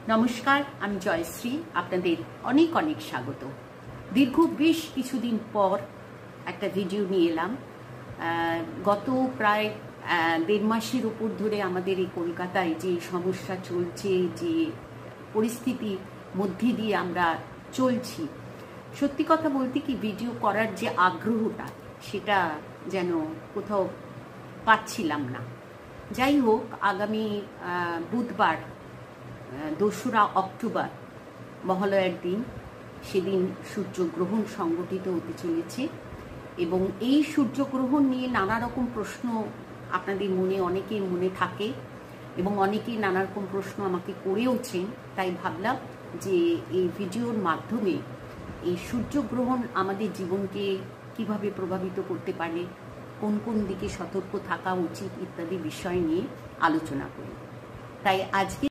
নমস্কার, আমি জয়শ্রী। আপনাদের অনেক অনেক স্বাগত। দীর্ঘ বেশ কিছুদিন পর একটা ভিডিও নিয়ে এলাম। গত প্রায় 1.5 মাসের উপর ধরে আমাদের এই কলকাতায় যে সমস্যা চলছে, যে পরিস্থিতির মধ্যে দিয়ে আমরা চলছি, সত্যি কথা বলতে কি ভিডিও করার যে আগ্রহটা সেটা যেন কোথাও পাচ্ছিলাম না। যাই হোক, আগামী বুধবার 2রা অক্টোবর মহালয়ার দিন, সেদিন সূর্যগ্রহণ সংগঠিত হতে চলেছে এবং এই সূর্যগ্রহণ নিয়ে নানা রকম প্রশ্ন আপনাদের মনে, অনেকের মনে থাকে এবং অনেকেই নানা রকম প্রশ্ন আমাকে করেওছেন। তাই ভাবলাম যে এই ভিডিওর মাধ্যমে এই সূর্যগ্রহণ আমাদের জীবনকে কিভাবে প্রভাবিত করতে পারে, কোন কোন দিকে সতর্ক থাকা উচিত ইত্যাদি বিষয় নিয়ে আলোচনা করি। তাই আজকে